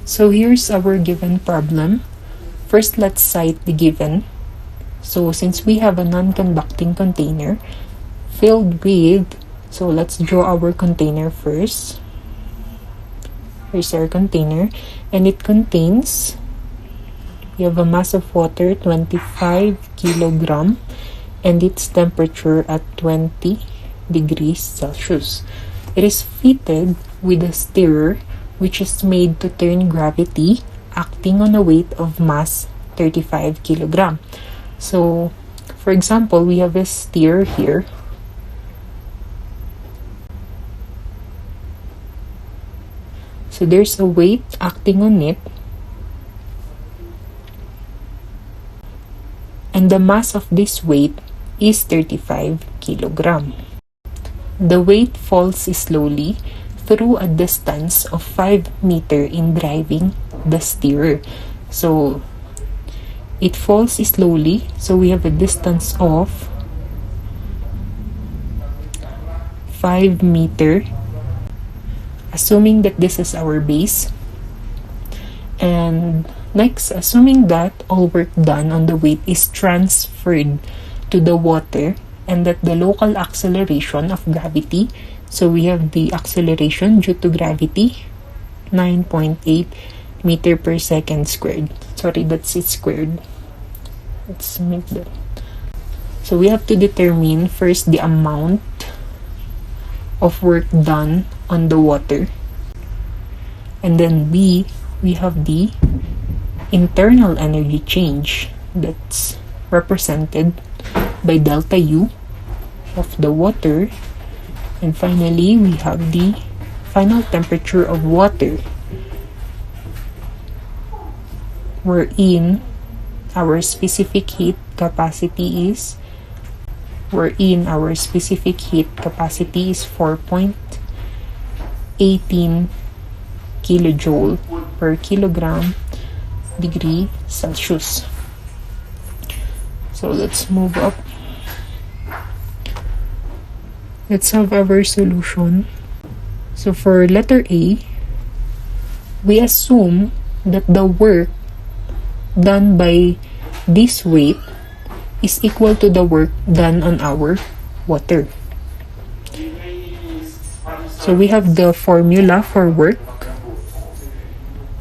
So here's our given problem. First, let's cite the given. So since we have a non-conducting container filled with, so let's draw our container first. Here's our container, and it contains, we have a mass of water, 25 kilogram, and its temperature at 20 degrees Celsius. It is fitted with a stirrer which is made to turn gravity, acting on a weight of mass 35 kilogram. So, for example, we have a stirrer here. So there's a weight acting on it, and the mass of this weight is 35 kilogram. The weight falls slowly through a distance of 5 meters in driving the stirrer. So it falls slowly, so we have a distance of 5 meters, assuming that this is our base. And next, assuming that all work done on the weight is transferred to the water and that the local acceleration of gravity, so we have the acceleration due to gravity, 9.8 meter per second squared. Sorry, that's it squared. Let's make that. So we have to determine first the amount of work done on the water. And then B, we have the internal energy change that's represented by delta U of the water. And finally, we have the final temperature of water, wherein our specific heat capacity is 4.18 kilojoule per kilogram degree Celsius. So let's move up. Let's have our solution. So for letter A, we assume that the work done by this weight is equal to the work done on our water. So we have the formula for work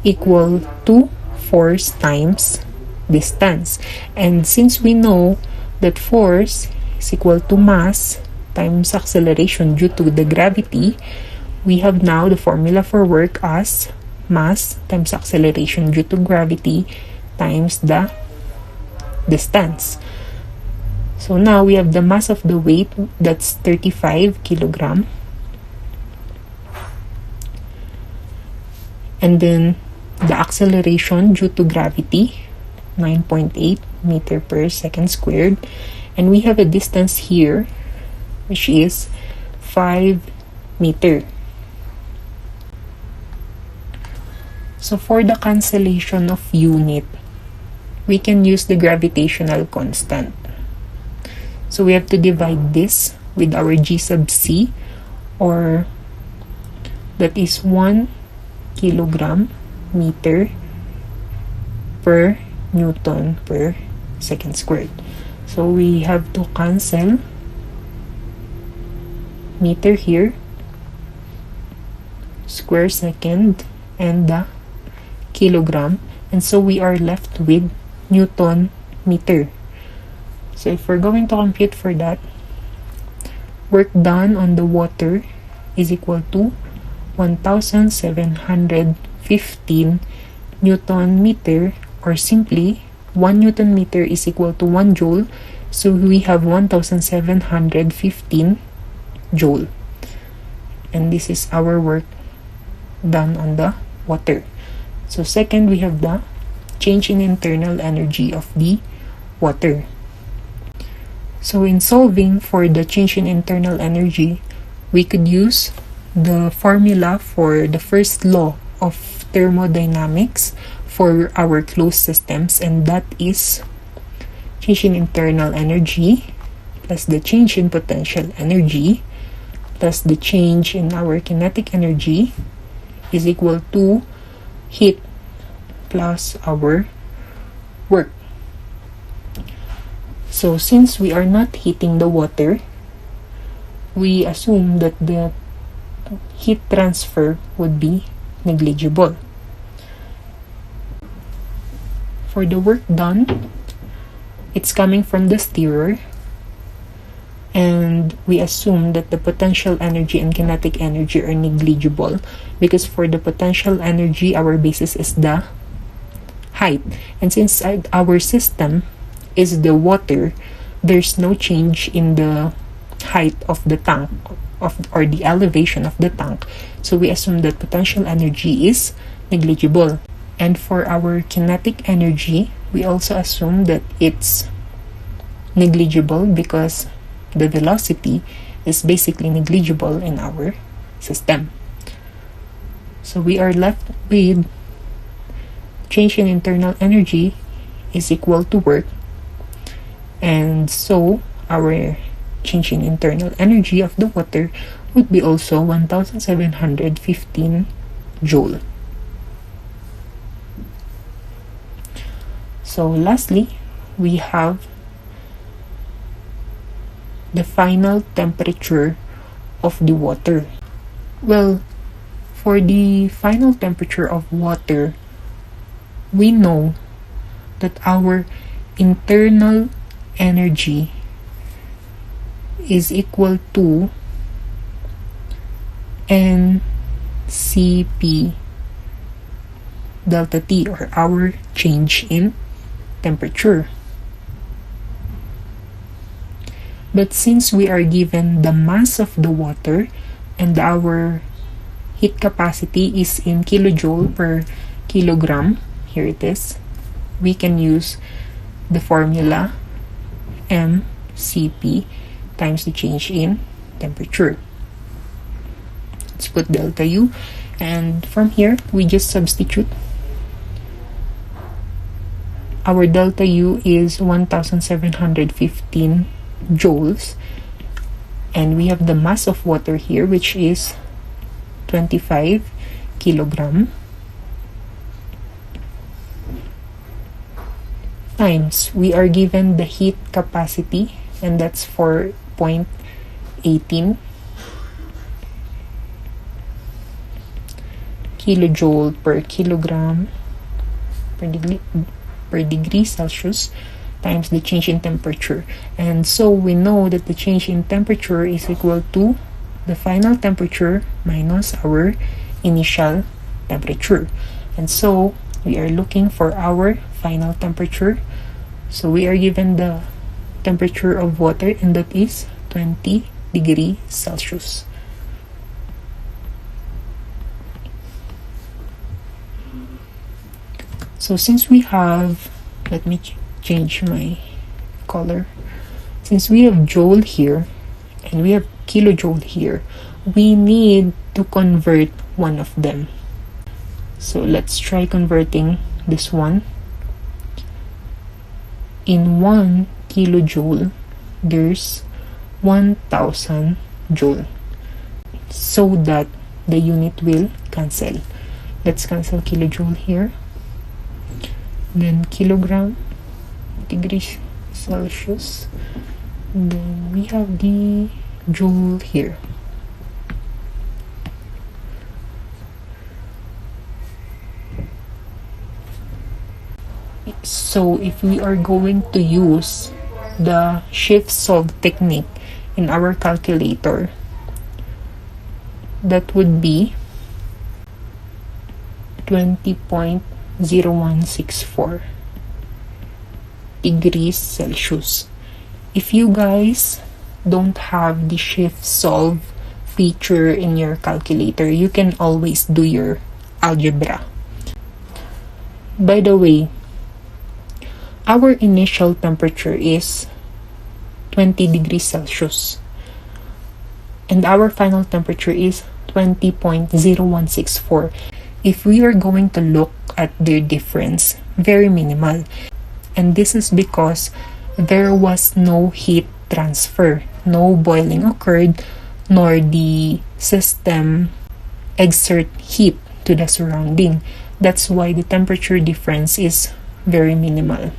equal to force times distance. And since we know that force is equal to mass times acceleration due to the gravity, we have now the formula for work as mass times acceleration due to gravity times the distance. So now we have the mass of the weight, that's 35 kilogram. And then the acceleration due to gravity, 9.8 meter per second squared. And we have a distance here, which is 5 meter. So for the cancellation of unit, we can use the gravitational constant. So we have to divide this with our G sub C, or that is 1 kilogram meter per Newton per second squared. So we have to cancel meter here, square second, and the kilogram, and so we are left with Newton meter. So if we're going to compute for that, work done on the water is equal to 1,715 Newton meter, or simply 1 Newton meter is equal to 1 joule, so we have 1,715 joule. And this is our work done on the water. So second, we have the change in internal energy of the water. So in solving for the change in internal energy, we could use the formula for the first law of thermodynamics for our closed systems, and that is change in internal energy plus the change in potential energy plus the change in our kinetic energy is equal to heat plus our work. So since we are not heating the water, we assume that the heat transfer would be negligible. For the work done, it's coming from the stirrer, and we assume that the potential energy and kinetic energy are negligible because for the potential energy, our basis is the height. And since our system is the water, there's no change in the height of the tank or the elevation of the tank. So we assume that potential energy is negligible. And for our kinetic energy, we also assume that it's negligible because the velocity is basically negligible in our system. So we are left with change in internal energy is equal to work, and so our change in internal energy of the water would be also 1715 joule. So lastly, we have the final temperature of the water. Well, for the final temperature of water, we know that our internal energy is equal to NCP delta T, or our change in temperature. But since we are given the mass of the water and our heat capacity is in kilojoule per kilogram, here it is, we can use the formula mCp times the change in temperature. Let's put delta U, and from here we just substitute. Our delta U is 1715 joules, and we have the mass of water here, which is 25 kilogram, times we are given the heat capacity, and that's 4.18 kilojoule per kilogram per degree Celsius, times the change in temperature. And so we know that the change in temperature is equal to the final temperature minus our initial temperature. And so we are looking for our final temperature. So we are given the temperature of water, and that is 20 degrees Celsius. So since we have, let me change my color. Since we have joule here and we have kilojoule here, we need to convert one of them. So let's try converting this one. In 1 kilojoule, there's 1000 joule, so that the unit will cancel. Let's cancel kilojoule here. Then kilogram, degrees Celsius. Then we have the joule here. So if we are going to use the shift solve technique in our calculator, that would be 20.0164 degrees Celsius. If you guys don't have the shift solve feature in your calculator, you can always do your algebra. By the way, our initial temperature is 20 degrees Celsius, and our final temperature is 20.0164. If we are going to look at their difference, very minimal. And this is because there was no heat transfer, no boiling occurred, nor the system exert heat to the surrounding. That's why the temperature difference is very minimal.